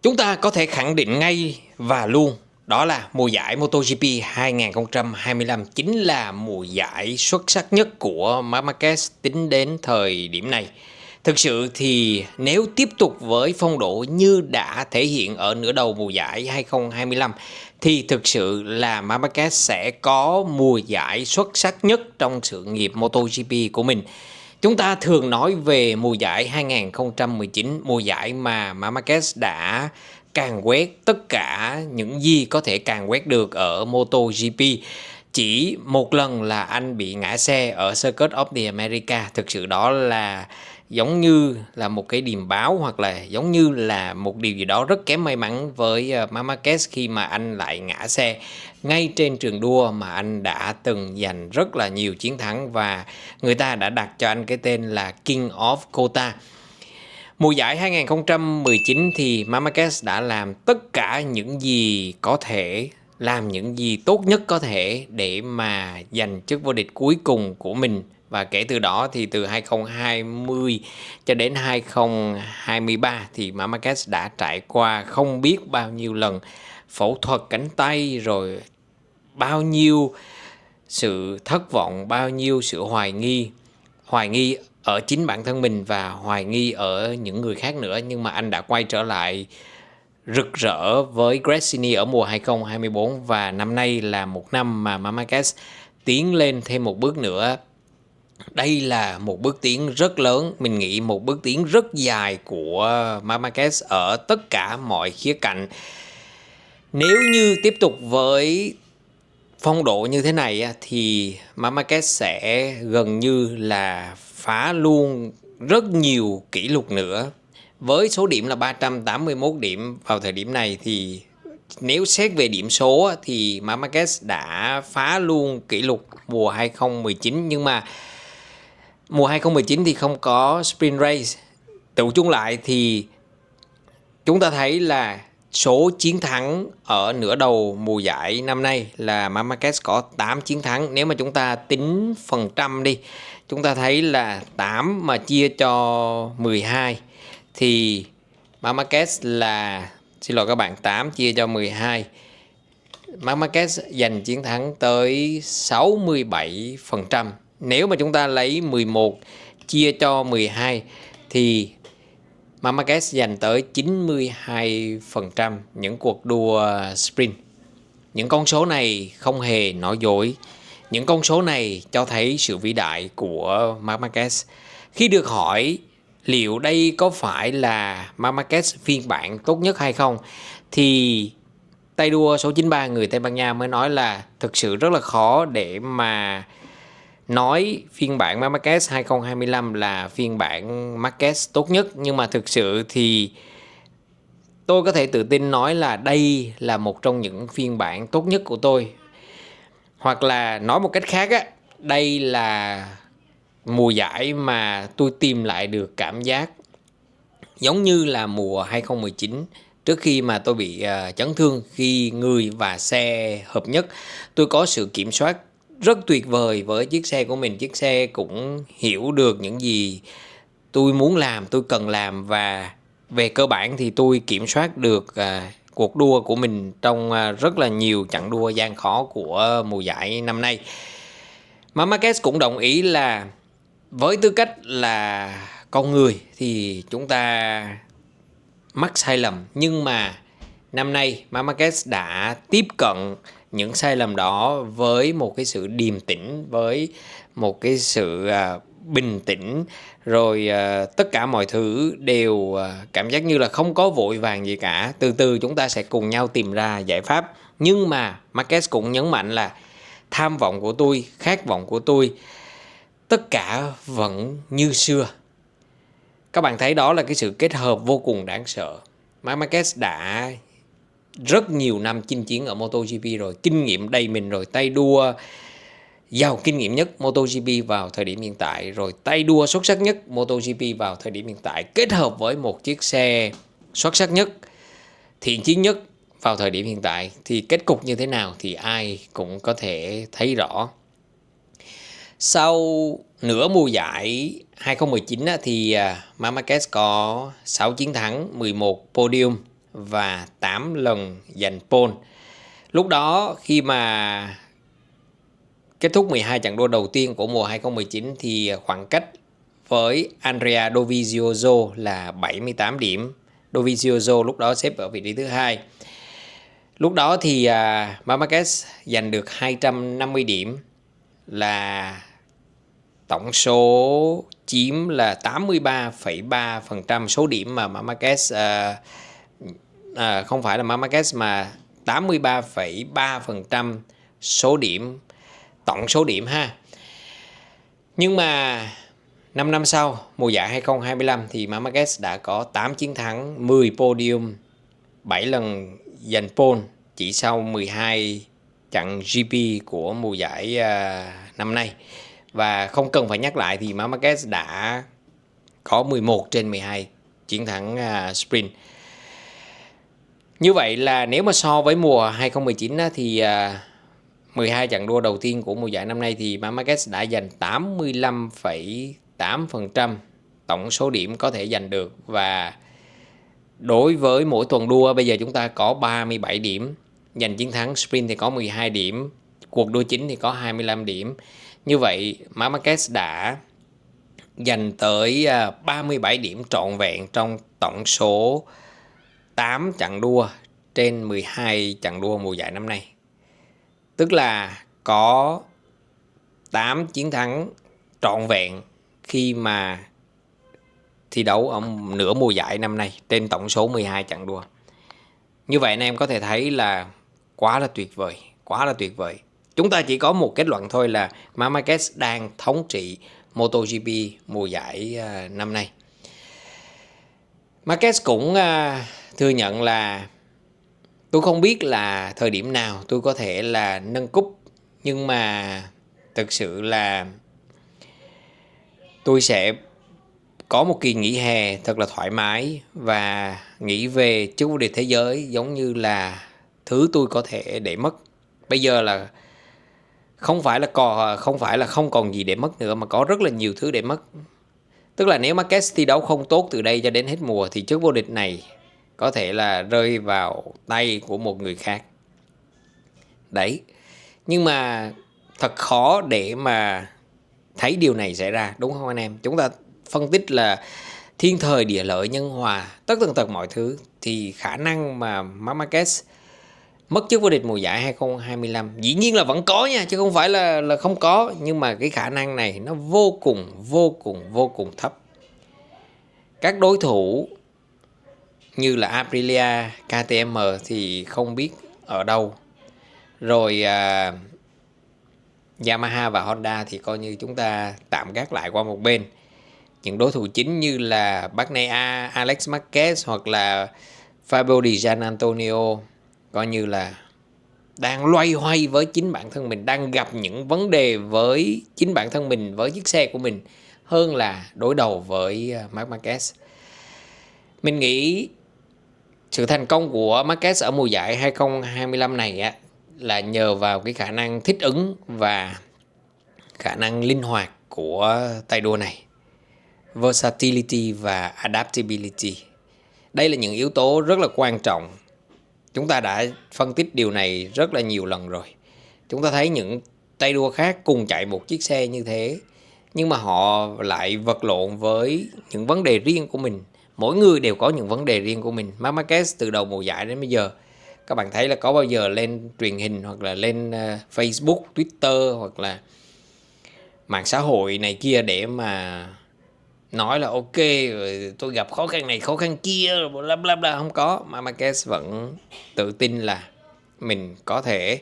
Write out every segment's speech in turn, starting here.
Chúng ta có thể khẳng định ngay và luôn đó là mùa giải MotoGP 2025 chính là mùa giải xuất sắc nhất của Marc Marquez tính đến thời điểm này. Thực sự thì nếu tiếp tục với phong độ như đã thể hiện ở nửa đầu mùa giải 2025 thì thực sự là Marc Marquez sẽ có mùa giải xuất sắc nhất trong sự nghiệp MotoGP của mình. Chúng ta thường nói về mùa giải 2019, mùa giải mà Marc Marquez đã càn quét tất cả những gì có thể càn quét được ở MotoGP. Chỉ một lần là anh bị ngã xe ở Circuit of the America. Thực sự đó là giống như là một cái điềm báo, hoặc là giống như là một điều gì đó rất kém may mắn với Marc Marquez khi mà anh lại ngã xe ngay trên trường đua mà anh đã từng giành rất là nhiều chiến thắng, và người ta đã đặt cho anh cái tên là King of Kota. Mùa giải 2019 thì Marc Marquez đã làm tất cả những gì có thể, làm những gì tốt nhất có thể để mà giành chức vô địch cuối cùng của mình. Và kể từ đó thì từ 2020 cho đến 2023 thì Marc Marquez đã trải qua không biết bao nhiêu lần phẫu thuật cánh tay, rồi bao nhiêu sự thất vọng, bao nhiêu sự hoài nghi ở chính bản thân mình và hoài nghi ở những người khác nữa. Nhưng mà anh đã quay trở lại rực rỡ với Gresini ở mùa 2024, và năm nay là một năm mà Marc Marquez tiến lên thêm một bước nữa. Đây là một bước tiến rất lớn, mình nghĩ một bước tiến rất dài của Marc Marquez ở tất cả mọi khía cạnh. Nếu như tiếp tục với phong độ như thế này thì Marc Marquez sẽ gần như là phá luôn rất nhiều kỷ lục nữa. Với số điểm là 381 điểm vào thời điểm này thì nếu xét về điểm số thì Marc Marquez đã phá luôn kỷ lục mùa 2019. Nhưng mà mùa 2019 thì không có sprint race. Tự chung lại thì chúng ta thấy là số chiến thắng ở nửa đầu mùa giải năm nay là Marc Marquez có 8 chiến thắng. Nếu mà chúng ta tính phần trăm đi, chúng ta thấy là 8 mà chia cho 12 thì Marc Marquez là, xin lỗi các bạn, 8 chia cho 12, Marc Marquez giành chiến thắng tới 67%. Nếu mà chúng ta lấy 11 chia cho 12 thì Marc Marquez giành tới 92% những cuộc đua sprint. Những con số này không hề nói dối. Những con số này cho thấy sự vĩ đại của Marc Marquez. Khi được hỏi liệu đây có phải là Marc Marquez phiên bản tốt nhất hay không, thì tay đua số 93 người Tây Ban Nha mới nói là thực sự rất là khó để mà nói phiên bản Marc Marquez 2025 là phiên bản Marquez tốt nhất. Nhưng mà thực sự thì tôi có thể tự tin nói là đây là một trong những phiên bản tốt nhất của tôi. Hoặc là nói một cách khác đây là mùa giải mà tôi tìm lại được cảm giác giống như là mùa 2019, trước khi mà tôi bị chấn thương khi người và xe hợp nhất. Tôi có sự kiểm soát rất tuyệt vời với chiếc xe của mình. Chiếc xe cũng hiểu được những gì tôi muốn làm, tôi cần làm, và về cơ bản thì tôi kiểm soát được cuộc đua của mình trong rất là nhiều chặng đua gian khó của mùa giải năm nay. Marc Marquez cũng đồng ý là với tư cách là con người thì chúng ta mắc sai lầm, nhưng mà năm nay Marc Marquez đã tiếp cận những sai lầm đó với một cái sự điềm tĩnh, với một cái sự bình tĩnh, rồi tất cả mọi thứ đều cảm giác như là không có vội vàng gì cả. Từ từ chúng ta sẽ cùng nhau tìm ra giải pháp. Nhưng mà Marquez cũng nhấn mạnh là tham vọng của tôi, khát vọng của tôi, tất cả vẫn như xưa. Các bạn thấy đó là cái sự kết hợp vô cùng đáng sợ. Marc Marquez đã rất nhiều năm chinh chiến ở MotoGP rồi, kinh nghiệm đầy mình rồi, tay đua giàu kinh nghiệm nhất MotoGP vào thời điểm hiện tại, rồi tay đua xuất sắc nhất MotoGP vào thời điểm hiện tại, kết hợp với một chiếc xe xuất sắc nhất, thiện chiến nhất vào thời điểm hiện tại, thì kết cục như thế nào thì ai cũng có thể thấy rõ. Sau nửa mùa giải 2019 thì Marc Marquez có 6 chiến thắng, 11 podium, và 8 lần giành pole. Lúc đó khi mà kết thúc 12 trận đua đầu tiên của mùa 2019 thì khoảng cách với Andrea Dovizioso là 78 điểm. Dovizioso lúc đó xếp ở vị trí thứ hai. Lúc đó thì Marc Marquez giành được 250 điểm, là tổng số chiếm là 83,3% số điểm mà Marc Marquez không phải là Marc Marquez mà 83,3% số điểm, tổng số điểm ha. Nhưng mà 5 năm sau, mùa giải 2025 thì Marc Marquez đã có 8 chiến thắng, 10 podium, 7 lần giành pole chỉ sau 12 trận GP của mùa giải năm nay. Và không cần phải nhắc lại thì Marc Marquez đã có 11 trên 12 chiến thắng sprint. Như vậy là nếu mà so với mùa 2019 thì 12 trận đua đầu tiên của mùa giải năm nay thì Marc Marquez đã giành 85,8% tổng số điểm có thể giành được. Và đối với mỗi tuần đua bây giờ chúng ta có 37 điểm, giành chiến thắng sprint thì có 12 điểm, cuộc đua chính thì có 25 điểm. Như vậy Marc Marquez đã giành tới 37 điểm trọn vẹn trong tổng số 8 trận đua trên 12 trận đua mùa giải năm nay. Tức là có 8 chiến thắng trọn vẹn khi mà thi đấu ở nửa mùa giải năm nay trên tổng số 12 trận đua. Như vậy anh em có thể thấy là quá là tuyệt vời, quá là tuyệt vời. Chúng ta chỉ có một kết luận thôi là Marc Marquez đang thống trị MotoGP mùa giải năm nay. Marquez cũng thừa nhận là tôi không biết là thời điểm nào tôi có thể là nâng cúp, nhưng mà thực sự là tôi sẽ có một kỳ nghỉ hè thật là thoải mái và nghĩ về chức vô địch thế giới giống như là thứ tôi có thể để mất. Bây giờ là không phải là không còn gì để mất nữa, mà có rất là nhiều thứ để mất. Tức là nếu Marquez thi đấu không tốt từ đây cho đến hết mùa thì chức vô địch này có thể là rơi vào tay của một người khác. Đấy. Nhưng mà thật khó để mà thấy điều này xảy ra, đúng không anh em? Chúng ta phân tích là thiên thời địa lợi nhân hòa, tất tần tật mọi thứ, thì khả năng mà Marc Marquez mất chức vô địch mùa giải 2025 dĩ nhiên là vẫn có nha, chứ không phải là không có. Nhưng mà cái khả năng này nó vô cùng thấp. Các đối thủ như là Aprilia, KTM thì không biết ở đâu. Rồi Yamaha và Honda thì coi như chúng ta tạm gác lại qua một bên. Những đối thủ chính như là Bagnaia, Alex Marquez hoặc là Fabio Di Gianantonio coi như là đang loay hoay với chính bản thân mình, đang gặp những vấn đề với chính bản thân mình, với chiếc xe của mình, hơn là đối đầu với Marc Marquez. Mình nghĩ sự thành công của Marquez ở mùa giải 2025 này là nhờ vào cái khả năng thích ứng và khả năng linh hoạt của tay đua này. Versatility và adaptability. Đây là những yếu tố rất là quan trọng. Chúng ta đã phân tích điều này rất là nhiều lần rồi. Chúng ta thấy những tay đua khác cùng chạy một chiếc xe như thế, nhưng mà họ lại vật lộn với những vấn đề riêng của mình. Mỗi người đều có những vấn đề riêng của mình. Marc Marquez từ đầu mùa giải đến bây giờ, các bạn thấy là có bao giờ lên truyền hình hoặc là lên Facebook, Twitter hoặc là mạng xã hội này kia để mà nói là ok rồi tôi gặp khó khăn này khó khăn kia bla bla bla? Không có. Marc Marquez vẫn tự tin là mình có thể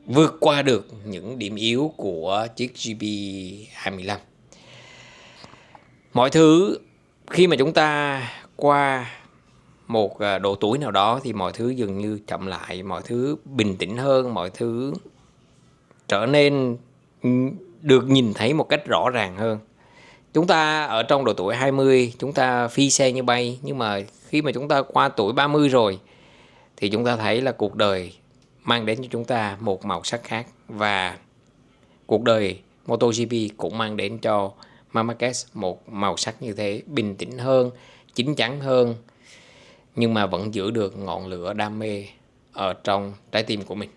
vượt qua được những điểm yếu của chiếc GP25. Mọi thứ khi mà chúng ta qua một độ tuổi nào đó thì mọi thứ dường như chậm lại, mọi thứ bình tĩnh hơn, mọi thứ trở nên được nhìn thấy một cách rõ ràng hơn. Chúng ta ở trong độ tuổi 20 chúng ta phi xe như bay, nhưng mà khi mà chúng ta qua tuổi 30 rồi thì chúng ta thấy là cuộc đời mang đến cho chúng ta một màu sắc khác. Và cuộc đời MotoGP cũng mang đến cho Marc Marquez một màu sắc như thế, bình tĩnh hơn, chín chắn hơn. nhưng mà vẫn giữ được ngọn lửa đam mê ở trong trái tim của mình.